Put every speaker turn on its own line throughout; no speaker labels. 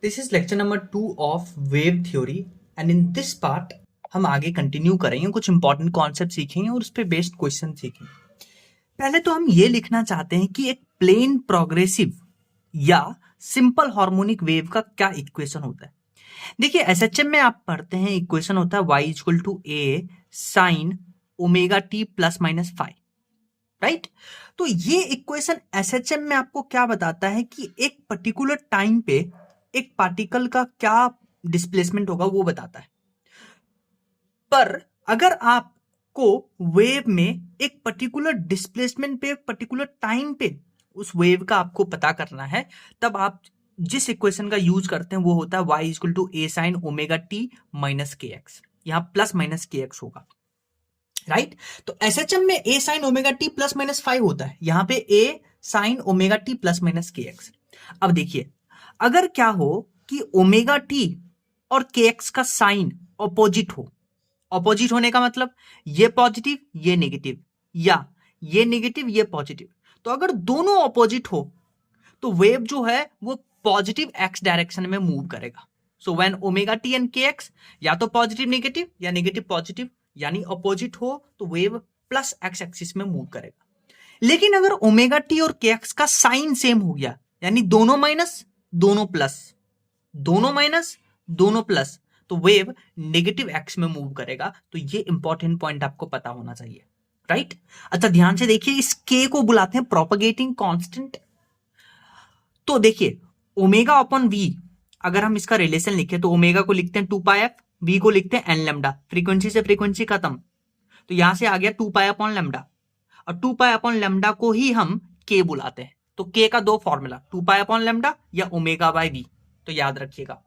This is lecture number 2 of wave theory and in this part हम आगे continue करेंगे, कुछ इंपॉर्टेंट कॉन्सेप्ट सीखेंगे और उस पर बेस्ड क्वेश्चन सीखेंगे। पहले तो हम ये लिखना चाहते हैं कि एक प्लेन प्रोग्रेसिव या सिंपल हार्मोनिक वेव का क्या इक्वेशन होता है। देखिए एसएचएम में आप पढ़ते हैं इक्वेशन होता है y equal to A sine omega T plus minus five, right. तो ये इक्वेशन एसएचएम में आपको क्या बताता है कि एक पर्टिकुलर टाइम पे एक पार्टिकल का क्या डिस्प्लेसमेंट होगा वो बताता है। पर अगर आपको वेव में एक पर्टिकुलर डिस्प्लेसमेंट पे एक पर्टिकुलर टाइम पे उस वेव का आपको पता करना है, तब आप जिस इक्वेशन का यूज करते हैं वो होता है y equal to A sine omega T minus के एक्स। यहां प्लस माइनस के एक्स होगा, राइट। तो एसएचएम में a sine omega T plus minus five होता है, यहां पे a sine omega T plus minus के एक्स। अब देखिए अगर क्या हो कि ओमेगा टी और के एक्स का साइन ऑपोजिट हो, ऑपोजिट होने का मतलब ये पॉजिटिव ये नेगेटिव या ये नेगेटिव ये पॉजिटिव, तो अगर दोनों ऑपोजिट हो तो वेव जो है वो पॉजिटिव एक्स डायरेक्शन में मूव करेगा। So when omega T and के एक्स या तो पॉजिटिव नेगेटिव या नेगेटिव पॉजिटिव यानी ऑपोजिट हो तो वेव प्लस एक्स एक्सिस में मूव करेगा। लेकिन अगर ओमेगा टी और के एक्स का साइन सेम हो गया यानी दोनों माइनस दोनों प्लस, दोनों माइनस दोनों प्लस, तो वेव नेगेटिव एक्स में मूव करेगा। तो ये इंपॉर्टेंट पॉइंट आपको पता होना चाहिए, राइट। अच्छा ध्यान से देखिए, इस के को बुलाते हैं प्रोपगेटिंग कांस्टेंट। तो देखिए ओमेगा अपॉन वी, अगर हम इसका रिलेशन लिखें तो ओमेगा को लिखते हैं 2 पाई एफ, वी को लिखते हैं एन लेमडा, फ्रीक्वेंसी से फ्रीक्वेंसी खत्म, तो यहां से आ गया 2 पाई अपॉन लेमडा, और 2 पाई अपॉन लेमडा को ही हम के बुलाते हैं। तो के का दो फॉर्मूला 2 पाई अपॉन लेमडा या ओमेगा बाय वी, तो याद रखिएगा।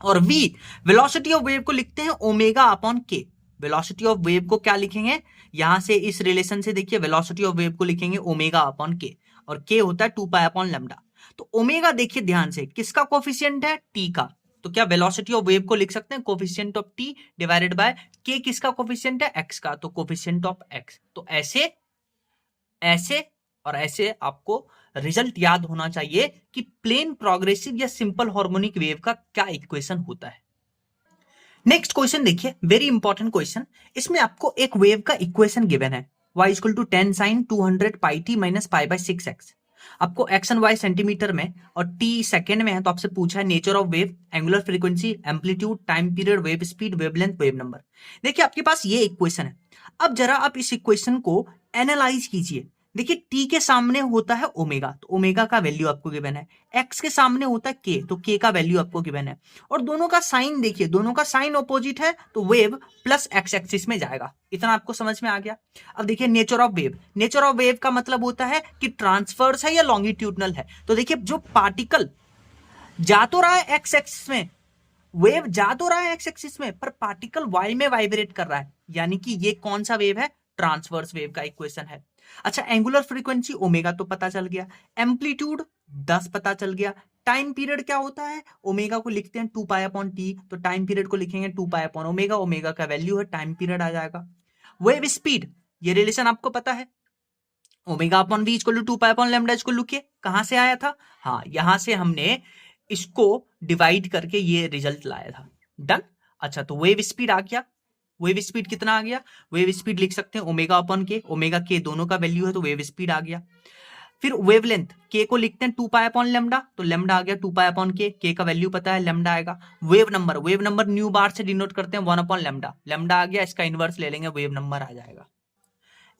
और वी वेलोसिटी ऑफ वेव को लिखते हैं ओमेगा अपॉन के। वेलोसिटी ऑफ वेव को क्या लिखेंगे, यहां से इस रिलेशन से देखिए वेलोसिटी ऑफ वेव को लिखेंगे ओमेगा अपॉन के, और के होता है 2 पाई अपॉन लेमडा। तो ओमेगा देखिए ध्यान से किसका कोफिशिएंट है, टी का, तो क्या वेलोसिटी ऑफ वेव को लिख सकते हैं coefficient of T divided by के किसका कोफिशिएंट है, एक्स का, तो कोफिशिएंट ऑफ एक्स। तो ऐसे ऐसे और ऐसे आपको रिजल्ट याद होना चाहिए कि प्लेन प्रोग्रेसिव या सिंपल हार्मोनिक वेव का क्या इक्वेशन होता है। नेक्स्ट क्वेश्चन देखिए, वेरी इंपॉर्टेंट क्वेश्चन। इसमें आपको एक वेव का इक्वेशन गिवन है y equal to 10 sine 200 pi टी माइनस पाई बाय 6x। आपको x एंड y सेंटीमीटर में और t सेकेंड में है, तो आपसे पूछा है nature of wave, angular frequency, amplitude, time period, wave speed, wavelength, wave number. देखिए आपके पास ये इक्वेशन है। अब जरा आप इस इक्वेशन को एनालाइज कीजिए। देखिए t के सामने होता है ओमेगा, तो ओमेगा का वैल्यू आपको गिवन है, x के सामने होता है k, तो k का वैल्यू आपको गिवन है, और दोनों का साइन देखिए, दोनों का साइन ऑपोजिट है, तो वेव प्लस एक्स एक्सिस में जाएगा। इतना आपको समझ में आ गया। अब देखिए nature of wave, nature of wave का मतलब होता है कि ट्रांसफर्स है या लॉन्गिट्यूडनल है। तो देखिए जो पार्टिकल जा तो रहा है एक्स एक्सिस में, वेव जा तो रहा है एक्स एक्सिस में, पर पार्टिकल वाई में वाइब्रेट कर रहा है, यानी कि ये कौन सा वेव है, ट्रांसवर्स वेव का इक्वेशन है। अच्छा एंगुलर फ्रीक्वेंसी ओमेगा तो पता चल गया, एम्पलीट्यूड 10 पता चल गया, टाइम पीरियड क्या होता है, ओमेगा को लिखते हैं 2 पाई अपॉन टी, तो टाइम पीरियड को लिखेंगे 2 पाई अपॉन ओमेगा, ओमेगा का वैल्यू है, टाइम पीरियड आ जाएगा। वेव स्पीड, ये रिलेशन आपको पता है, omega upon V equal to 2 pi upon lambda equal to K, कहां से आया था, हाँ यहां से हमने इसको डिवाइड करके ये रिजल्ट लाया था, डन। अच्छा तो वेव स्पीड आ गया, वेव स्पीड कितना आ गया, वेव स्पीड लिख सकते हैं ओमेगा अपॉन के, ओमेगा के दोनों का वैल्यू है, तो वेव स्पीड आ गया। फिर वेवलेंथ के को लिखते हैं 2 पाई अपॉन लेमडा, तो लेमडा आ गया 2 पाई अपॉन के का वैल्यू पता है, लेमडा आएगा। वेव नंबर न्यू बार से डिनोट करते हैं 1 अपॉन लेमडा, लेमडा आ गया, इसका इनवर्स ले लेंगे, वेव नंबर आ जाएगा।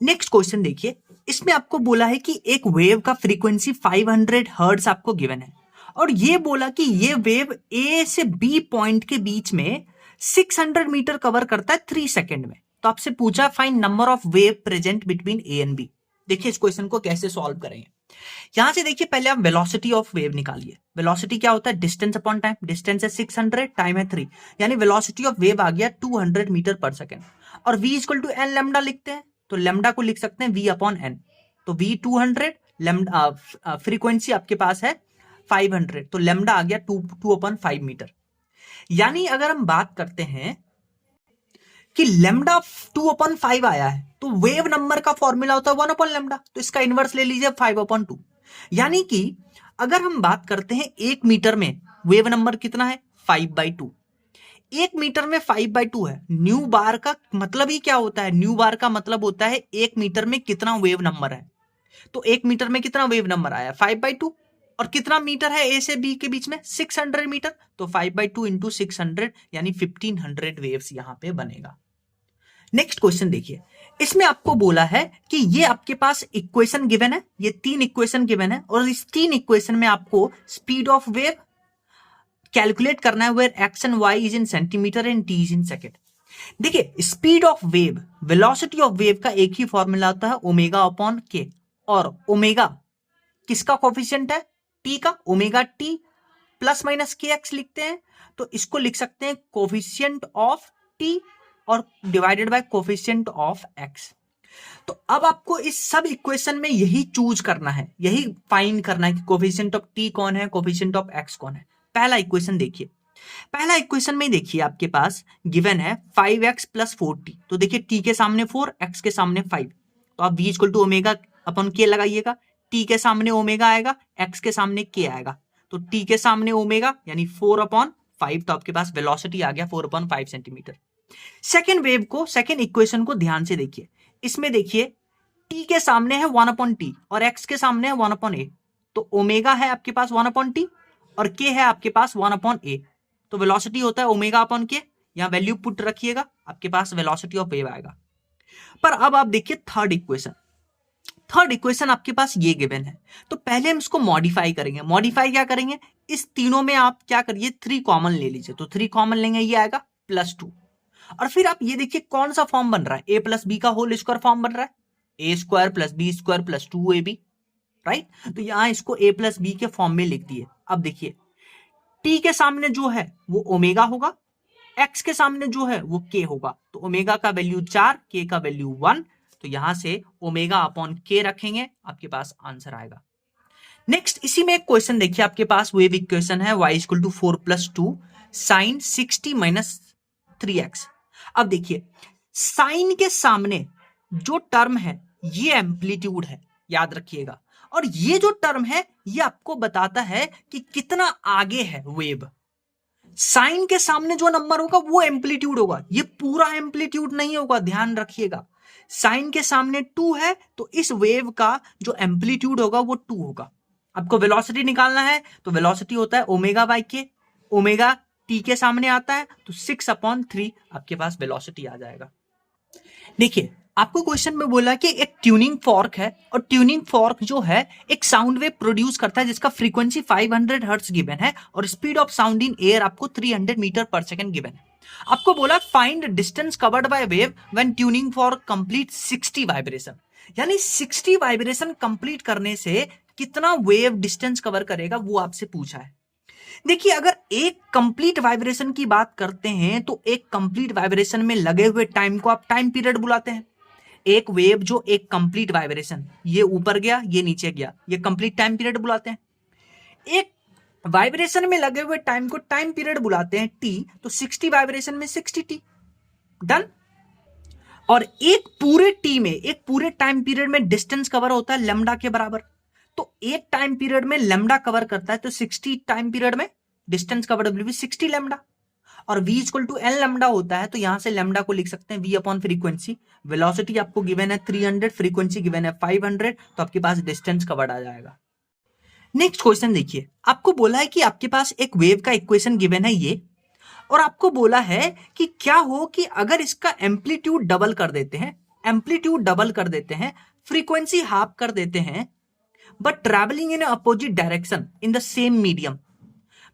नेक्स्ट क्वेश्चन देखिए, इसमें आपको बोला है कि एक वेव का फ्रीक्वेंसी 500 हर्ट्ज आपको गिवन है, और ये बोला कि ये वेव ए से बी पॉइंट के बीच में 600 मीटर कवर करता है 3 सेकेंड में। तो आपसे पूछा find number of wave present between A and B. देखिए इस क्वेश्चन को कैसे सॉल्व करेंगे। यहां से देखिए पहले आप वेलोसिटी ऑफ वेव निकालिए। वेलोसिटी क्या होता है, डिस्टेंस अपॉन टाइम, डिस्टेंस है 600, टाइम है 3, यानी वेलोसिटी ऑफ वेव आ गया 200 मीटर पर सेकेंड। और v equal to N lambda लिखते हैं, तो लेमडा को लिख सकते हैं v अपॉन एन, तो v 200, लेमडा फ्रीक्वेंसी आपके पास है 500, तो लेमडा आ गया 2 अपॉन 5 मीटर। यानी अगर हम बात करते हैं कि लेमडा 2 अपॉन 5 आया है, तो वेव नंबर का फॉर्मूला होता है 1 अपॉन लेमडा, तो इसका इनवर्स ले लीजिए 5 अपॉन 2। यानी कि अगर हम बात करते हैं 1 मीटर में वेव नंबर कितना है 5/2। 1 मीटर में 5/2 है। न्यू बार का मतलब ही क्या होता है, न्यू बार का मतलब होता है 1 मीटर में कितना वेव नंबर है। तो 1 मीटर में कितना वेव नंबर आया 5/2, और कितना मीटर है ए से बी के बीच में 600 मीटर, तो 5/2 इंटू 600 यानी 1500 वेव्स यहां पे बनेगा। नेक्स्ट क्वेश्चन देखिए, इसमें आपको बोला है कि ये आपके पास इक्वेशन गिवन है, ये 3 इक्वेशन गिवन है, और इस 3 इक्वेशन में आपको स्पीड ऑफ वेव कैलकुलेट करना है where x and y is in centimetre and t is in second. देखिए, speed of wave, velocity of wave का एक ही फॉर्मूला होता है ओमेगा अपॉन के, और ओमेगा किसका कोफिशिएंट है, टी का, ओमेगा टी प्लस माइनस के एक्स लिखते हैं, तो इसको लिख सकते हैं कोफिशिएंट ऑफ टी और divided by coefficient of x. तो अब आपको इस सब इक्वेशन में यही चूज करना है, यही फाइंड करना है कि कोफिशिएंट ऑफ टी कौन है, कोफिशिएंट ऑफ एक्स कौन है। पहला इक्वेशन देखिए, पहला इक्वेशन में देखिए आपके पास गिवन है 5x प्लस 4t, तो देखिए t के सामने 4, x के सामने 5, तो आप v इक्वल टू ओमेगा अपन के लगाइएगा, t के सामने ओमेगा आएगा, x के सामने k आएगा, तो t के सामने ओमेगा यानी 4/5, तो आपके पास वेलोसिटी आ गया 4/5 सेंटीमीटर। सेकेंड वेव को, सेकेंड इक्वेशन को ध्यान से देखिए, इसमें देखिए t के सामने है 1/t और x के सामने है 1/a, तो ओमेगा है आपके पास 1/t और k है आपके पास 1/a, तो वेलोसिटी होता है ओमेगा अपॉन के, यहां वैल्यू पुट रखिएगा, आपके पास वेलोसिटी ऑफ वेव आएगा। पर अब आप देखिए थर्ड इक्वेशन, थर्ड इक्वेशन आपके पास ये गिवन है, तो पहले हम इसको मॉडिफाई करेंगे। मॉडिफाई क्या करेंगे, इस तीनों में आप क्या करिए 3 कॉमन ले लीजिए, तो 3 कॉमन लेंगे, ये आएगा +2, और फिर आप ये देखिए कौन सा फॉर्म बन रहा है, a प्लस बी का होल स्क्वायर फॉर्म बन रहा है, a square plus B square plus 2ab, right. तो यहां इसको a प्लस बी के फॉर्म में लिख दिए। अब देखिए t के सामने जो है वो ओमेगा होगा, x के सामने जो है वो k होगा, तो ओमेगा का वैल्यू 4, k का वैल्यू 1, तो यहां से ओमेगा अपॉन के रखेंगे, आपके पास आंसर आएगा। नेक्स्ट इसी में एक क्वेश्चन देखिए, आपके पास वेव इक्वेशन है y equal to 4 + 2 sin 60 - 3x। अब देखिए साइन के सामने जो टर्म है ये एम्पलीट्यूड है, याद रखिएगा, और ये जो टर्म है ये आपको बताता है कि कितना आगे है वेव। साइन के सामने जो नंबर होगा वो एम्पलीट्यूड होगा, ये पूरा एम्पलीट्यूड नहीं होगा, ध्यान रखिएगा। साइन के सामने 2 है तो इस वेव का जो एम्पलीट्यूड होगा वो 2 होगा। आपको वेलोसिटी निकालना है तो वेलोसिटी होता है ओमेगा बाय के, ओमेगा टी के सामने आता है तो 6/3 आपके पास वेलोसिटी आ जाएगा। देखिए आपको क्वेश्चन में बोला कि एक ट्यूनिंग फॉर्क है, और ट्यूनिंग फॉर्क जो है एक साउंड वेव प्रोड्यूस करता है जिसका फ्रीक्वेंसी 500 हर्ट्ज गिवन है, और speed of sound in air आपको 300 मीटर पर सेकंड गिवन है। आपको बोला find distance covered by wave when tuning fork complete 60 vibration, यानी 60 वाइब्रेशन कंप्लीट करने से कितना वेव डिस्टेंस कवर करेगा वो आपसे पूछा है। देखिए अगर एक कंप्लीट वाइब्रेशन की बात करते हैं तो एक कंप्लीट वाइब्रेशन में लगे हुए टाइम को आप टाइम पीरियड बुलाते हैं। एक वेव जो एक कंप्लीट वाइब्रेशन, ये ऊपर गया ये नीचे गया, ये कंप्लीट टाइम पीरियड बुलाते हैं। एक वाइब्रेशन में लगे हुए टाइम को टाइम पीरियड बुलाते हैं टी, तो 60 वाइब्रेशन में 60t, डन। और एक पूरे टी में, एक पूरे टाइम पीरियड में डिस्टेंस कवर होता है लैम्डा के बराबर, तो एक टाइम पीरियड में लैम्डा कवर करता है, तो 60 टाइम पीरियड में distance cover will be 60 lambda, और v equal to L lambda होता है, तो यहां से लैम्डा को लिख सकते हैं v अपॉन फ्रीक्वेंसी। वेलोसिटी आपको गिवन है 300, फ्रीक्वेंसी गिवन है 500, तो आपके पास डिस्टेंस कवर्ड आ जाएगा। नेक्स्ट क्वेश्चन देखिए, आपको बोला है कि आपके पास एक वेव का इक्वेशन गिवन है ये, और आपको बोला है कि क्या हो कि अगर इसका एम्पलीट्यूड डबल कर देते हैं, एम्पलीट्यूड डबल कर देते हैं, फ्रीक्वेंसी हाफ कर देते हैं, but travelling in opposite direction in the same medium,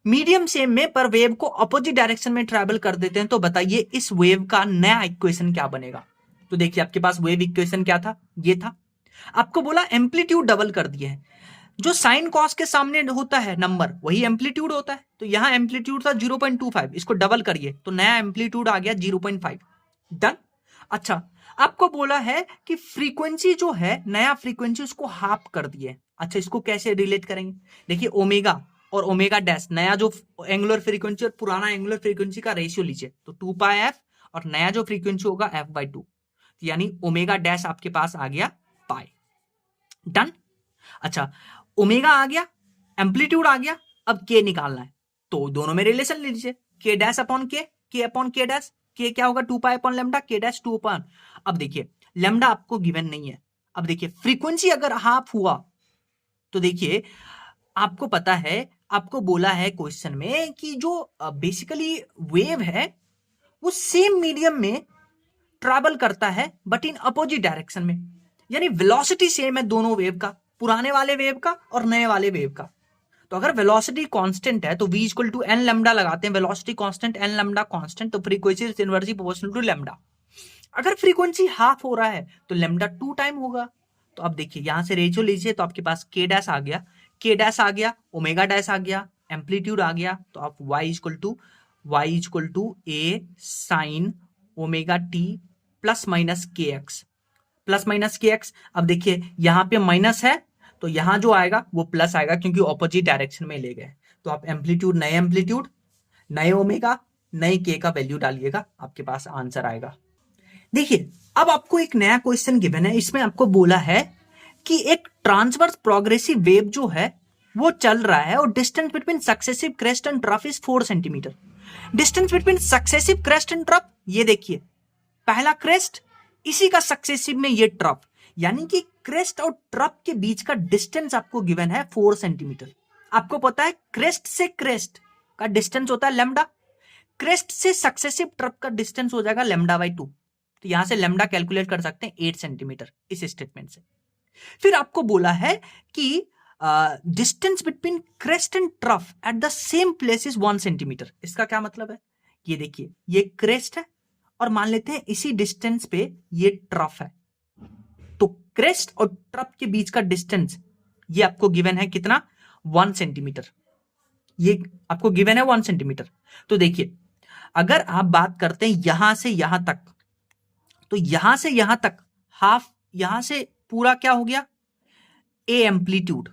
medium same में पर वेव को अपोजिट डायरेक्शन में ट्रैवल कर देते हैं, तो बताइए इस वेव का नया इक्वेशन क्या बनेगा। तो देखिए आपके पास वेव इक्वेशन क्या था, ये था। आपको बोला एम्पलीट्यूड डबल कर दिए हैं, जो साइन कॉस के सामने होता है नंबर वही एम्पलीट्यूड होता है, तो यहां एम्पलीट्यूड था 0.25, इसको डबल करिए तो नया एम्पलीट्यूड आ गया 0.5, डन। अच्छा आपको बोला है कि फ्रीक्वेंसी जो है, नया फ्रीक्वेंसी उसको हाफ कर दिए। अच्छा इसको कैसे रिलेट करेंगे, देखिए ओमेगा और ओमेगा डैश, नया जो एंगुलर फ्रीक्वेंसी और पुराना एंगुलर फ्रीक्वेंसी का रेशियो लीजिए, तो 2πf और नया जो फ्रीक्वेंसी होगा f/2, यानी ओमेगा डैश आपके पास आ गया पाई, डन। अच्छा ओमेगा आ गया, एम्पलीट्यूड आ गया, अब के निकालना है, तो दोनों में रिलेशन ले लीजिए, के डैश अपॉन के अपॉन के डैश, के क्या होगा 2 पाई अपॉन लेमडा, के डैश 2 अपॉन। अब देखिए लेमडा आपको गिवन नहीं है। अब देखिए फ्रीक्वेंसी अगर हाफ हुआ तो देखिए आपको पता है, आपको बोला है क्वेश्चन में कि जो बेसिकली वेव है वो सेम मीडियम में ट्रैवल करता है बट इन अपोजिट डायरेक्शन में, यानी वेलोसिटी सेम है दोनों वेव का, पुराने वाले वेव का और नए वाले वेव का। तो अगर वेलोसिटी कांस्टेंट है तो v equal to N lambda लगाते हैं, velocity constant n lambda constant, तो frequency is inversely proportional to lambda. अगर फ्रीक्वेंसी हाफ हो रहा है तो लेमडा 2 टाइम होगा। तो अब देखिए यहां से रेशियो लीजिए तो आपके पास के डैश आ गया, के डैश आ गया, ओमेगा डैश आ गया, एम्पलीट्यूड आ गया, तो आप y equal to A sine omega T plus minus के एक्स। अब देखिए यहां पे माइनस है तो यहां जो आएगा वो प्लस आएगा क्योंकि ऑपोजिट डायरेक्शन में ले गए। तो आप एम्पलीट्यूड नए ओमेगा नए के का वैल्यू डालिएगा, आपके पास आंसर आएगा। देखिए अब आपको एक नया क्वेश्चन गिवन है, इसमें आपको बोला है कि एक ट्रांसवर्स प्रोग्रेसिव वेव जो है वो चल रहा है और distance between successive crest and trough is 4 centimetre. Distance between successive crest and trough, ये देखिए पहला क्रेस्ट इसी का सक्सेसिव में ये ट्रफ, यानी कि क्रेस्ट और ट्रफ के बीच का डिस्टेंस आपको गिवन है 4 सेंटीमीटर। आपको पता है क्रेस्ट से क्रेस्ट का डिस्टेंस होता है लेमडा, क्रेस्ट से सक्सेसिव ट्रफ का डिस्टेंस हो जाएगा लेमडा बाई 2। तो यहां से लेमडा कैलकुलेट कर सकते हैं 8 सेंटीमीटर इस स्टेटमेंट से। फिर आपको बोला है कि distance between crest and trough at the same place is 1 centimetre. इसका क्या मतलब है, ये देखिए ये क्रेस्ट है और मान लेते हैं इसी डिस्टेंस पे ये ट्रफ है, तो क्रेस्ट और ट्रफ के बीच का डिस्टेंस ये आपको गिवन है कितना, 1 सेंटीमीटर। ये आपको गिवन है 1 सेंटीमीटर। तो देखिए अगर आप बात करते हैं यहां से यहां तक, तो यहां से यहां तक हाफ, यहां से पूरा क्या हो गया ए एम्पलीट्यूड,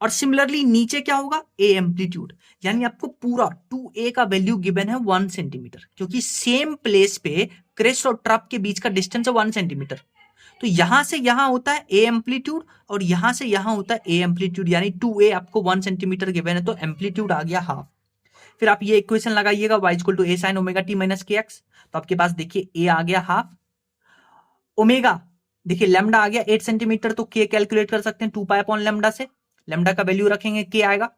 और सिमिलरली नीचे क्या होगा ए एम्पलीट्यूड, यानी आपको पूरा 2a का वैल्यू गिवन है 1 सेंटीमीटर, क्योंकि सेम प्लेस पे क्रेस्ट और ट्रफ के बीच का डिस्टेंस है 1 सेंटीमीटर। तो यहां से यहां होता है ए एम्पलीट्यूड और यहां से यहां होता है ए एम्पलीट्यूड, यानी 2a आपको 1 सेंटीमीटर गिवन है, तो एम्पलीट्यूड आ गया हाफ। फिर आप ये इक्वेशन लगाइएगा y equal to A sine omega T minus के एक्स, तो आपके पास देखिए ए आ गया हाफ, ओमेगा देखिए लेमडा आ गया 8 सेंटीमीटर, तो के कैलकुलेट कर सकते हैं 2 पाई अपॉन लेमडा से, लेमडा का वैल्यू रखेंगे के आएगा,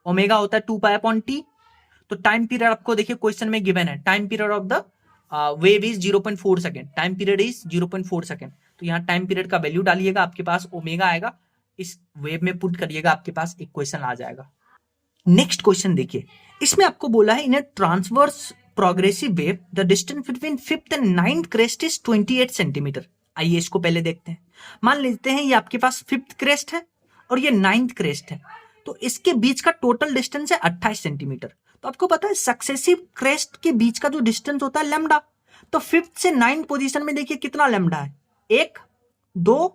ओमेगा होता है 2 पाई अपॉन टी। तो टाइम पीरियड आपको देखिए क्वेश्चन में गिवन है, time period of the wave is 0.4 second, time period is 0.4 second. तो यहाँ टाइम पीरियड का वैल्यू डालिएगा, आपके पास ओमेगा आएगा, इस वेव में पुट करिएगा, आपके पास एक क्वेश्चन आ जाएगा। नेक्स्ट क्वेश्चन देखिए, इसमें आपको बोला है in a transverse progressive wave the distance between 5th and 9th crest is 28 centimetre. आइए इसको पहले देखते हैं। मान लेते हैं ये आपके पास 5th क्रेस्ट है और ये 9th क्रेस्ट है, तो इसके बीच का टोटल डिस्टेंस है 28 सेंटीमीटर। तो आपको पता है सक्सेसिव क्रेस्ट के बीच का जो डिस्टेंस होता है लेमडा, तो 5th से 9th पोजीशन में देखिए कितना लेमडा है, 1 2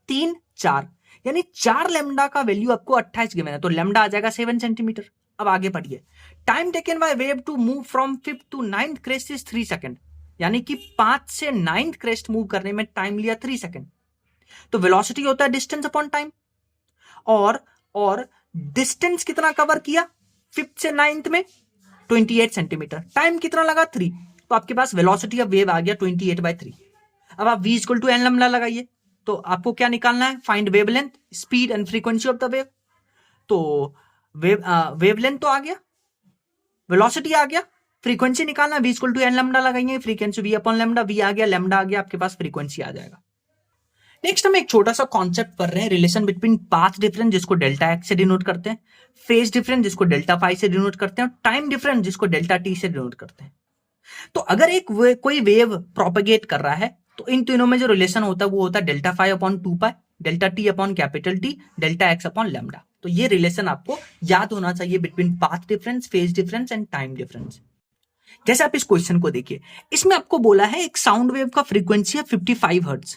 3 4, यानी 4 लेमडा का वैल्यू आपको 28 गिवन है, तो लेमडा आ जाएगा 7 सेंटीमीटर। अब आगे पढ़िए, time taken by wave to move from 5th to 9th crest is 3 second, यानी कि 5 से 9th क्रेस्ट मूव करने में टाइम लिया 3 सेकंड। तो वेलोसिटी होता है डिस्टेंस अपॉन टाइम, और डिस्टेंस कितना कवर किया 5th से 9th में 28 सेंटीमीटर, टाइम कितना लगा 3, तो आपके पास वेलोसिटी ऑफ वेव आ गया 28/3। अब आप v equal to N lambda लगाइए, तो आपको क्या निकालना है, find wavelength, speed and frequency of the wave. तो वेवलेंथ तो आ गया, वेलोसिटी आ गया, फ्रीक्वेंसी निकालना है, v equal to N lambda लगाएंगे, frequency v upon lambda, v आ गया लेमडा आ गया, आपके पास फ्रीक्वेंसी आ जाएगा। नेक्स्ट हम एक छोटा सा कॉन्सेप्ट पढ़ रहे हैं, रिलेशन बिटवीन पाथ डिफरेंस जिसको डेल्टा एक्स से डिनोट करते हैं, फेज डिफरेंस जिसको डेल्टा फाई से डिनोट करते हैं, और टाइम डिफरेंस जिसको डेल्टा टी से डिनोट करते हैं। तो अगर एक कोई वेव प्रोपेगेट कर रहा है तो इन तीनों में जो रिलेशन होता है वो होता है delta phi upon 2 pi, delta t upon capital T, delta x upon lambda. तो ये रिलेशन आपको याद होना चाहिए between path difference, phase difference and time difference. जैसे आप इस क्वेश्चन को देखिए, इसमें आपको बोला है एक साउंड वेव का फ्रीक्वेंसी है 55 hertz,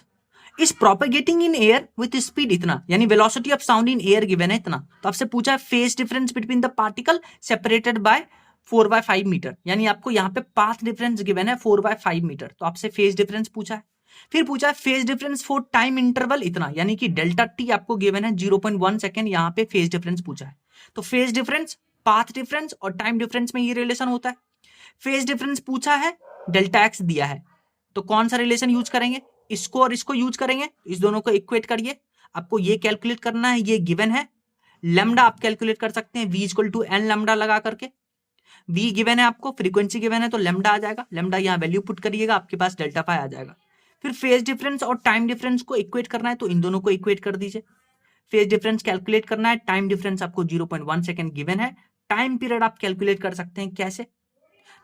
is propagating in air with speed इतना, यानी velocity of sound in air given है इतना। तो आपसे पूछा है phase difference between the particle separated by 4/5 metre, यानी आपको यहाँ पे पाथ डिफरेंस गिवन है 4/5 मीटर, तो आपसे फेज डिफरेंस पूछा है। फिर पूछा है phase difference for time interval इतना, यानी कि डेल्टा टी आपको गिवन है 0.1 सेकेंड, यहाँ पे फेज डिफरेंस पूछा है। तो फेज डिफरेंस पाथ डिफरेंस और टाइम डिफरेंस में ये रिलेशन होता है। फेज डिफरेंस पूछा है, डेल्टा एक्स दिया है, तो कौन सा रिलेशन यूज करेंगे? इसको और इसको यूज करेंगे। इस दोनों को इक्वेट करिए, आपको ये कैलकुलेट करना है, ये गिवन है। लेमडा आप कैलकुलेट कर सकते हैं, v equal to N lambda लगा करके। v गिवन है आपको, फ्रीक्वेंसी गिवन है, तो लेमडा आ जाएगा। लेमडा यहाँ वैल्यू पुट करिएगा, आपके पास डेल्टा फाई आ जाएगा। फिर फेज डिफरेंस और टाइम डिफरेंस को इक्वेट करना है, तो इन दोनों को इक्वेट कर दीजिए। फेज डिफरेंस कैलकुलेट करना है, टाइम डिफरेंस आपको 0.1 सेकेंड गिवन है। टाइम पीरियड आप कैलकुलेट कर सकते हैं, कैसे?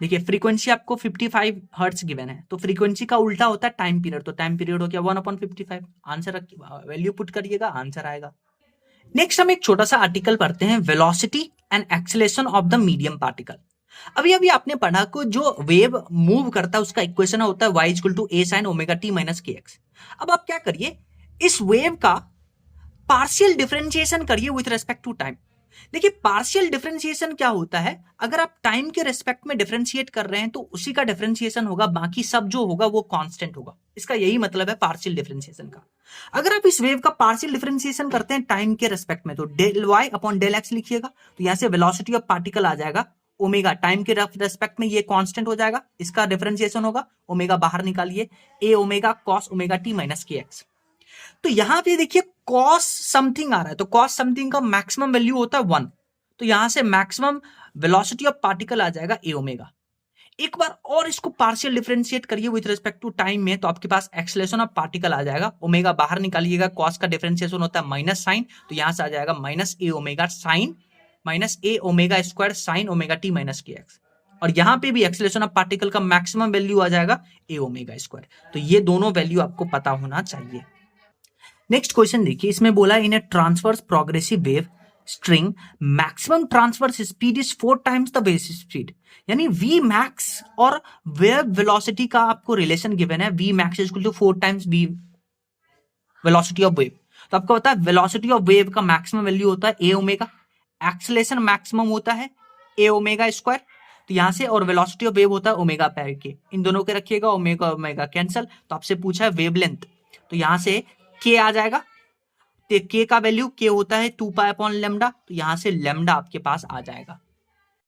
देखिए, फ्रीक्वेंसी आपको 55 हर्ट्ज गिवन है, तो फ्रीक्वेंसी का उल्टा होता है टाइम पीरियड, तो टाइम पीरियड हो गया 1/55। आंसर वैल्यू पुट करिएगा, आंसर आएगा। नेक्स्ट हम एक छोटा सा आर्टिकल पढ़ते हैं, velocity and acceleration of the medium particle. अभी अभी आपने पढ़ा को जो वेव मूव करता है उसका इक्वेशन होता है y equal to a sin omega t minus kx। अब आप क्या करिए, इस वेव का पार्शियल डिफरेंशिएशन करिए विथ रेस्पेक्ट टू टाइम। देखिए, पार्शियल डिफरेंशिएशन क्या होता है, अगर आप टाइम के रेस्पेक्ट में डिफरेंशिएट कर रहे हैं तो उसी का डिफरेंशिएशन होगा, बाकी सब जो होगा वो कांस्टेंट होगा। इसका यही मतलब है पार्शियल डिफरेंशिएशन का। अगर आप इस वेव का पार्शियल डिफरेंशिएशन करते हैं टाइम के रेस्पेक्ट में, तो del Y upon del X लिखिएगा, तो यहां से वेलोसिटी ऑफ पार्टिकल आ जाएगा ओमेगा, टाइम के रेस्पेक्ट में ये कांस्टेंट हो जाएगा, इसका डिफरेंशिएशन होगा, ओमेगा बाहर निकालिए, a omega cos omega T minus के एक्स। तो यहां पे देखिए कॉस समथिंग आ रहा है, तो कॉस समथिंग का मैक्सिमम वैल्यू होता है 1, तो यहां से मैक्सिमम वेलोसिटी ऑफ पार्टिकल आ जाएगा ए ओमेगा। एक बार और इसको पार्शियल डिफरेंशिएट करिए विद रिस्पेक्ट टू टाइम में, तो आपके पास एक्सेलरेशन ऑफ पार्टिकल आ जाएगा, ओमेगा बाहर निकालिएगा, कॉस का डिफरेंशिएशन होता है माइनस साइन, तो यहां से आ जाएगा minus a omega sine minus a omega square sine omega T minus के एक्स। और यहां पे भी एक्सेलरेशन ऑफ पार्टिकल का मैक्सिमम वैल्यू आ जाएगा ए ओमेगा स्क्वायर। तो ये दोनों वैल्यू आपको पता होना चाहिए। नेक्स्ट क्वेश्चन देखिए, इसमें बोला in a transverse progressive wave string maximum transverse speed is 4 times the base speed, यानी v मैक्स और वेव वेलोसिटी का आपको रिलेशन गिवन है, v max is equal to 4 times v velocity of wave. तो आपको पता है वेलोसिटी ऑफ वेव का मैक्सिमम वैल्यू होता है ए ओमेगा, एक्सेलरेशन मैक्सिमम होता है ए ओमेगा स्क्वायर, तो यहां से, और वेलोसिटी ऑफ वेव होता है ओमेगा पैर के, इन दोनों के रखिएगा, ओमेगा ओमेगा कैंसल। तो आपसे पूछा है वेवलेंथ, तो यहां से के आ जाएगा, तो के का वैल्यू के होता है 2 पाई अपॉन लेमडा, तो यहां से लेमडा आपके पास आ जाएगा।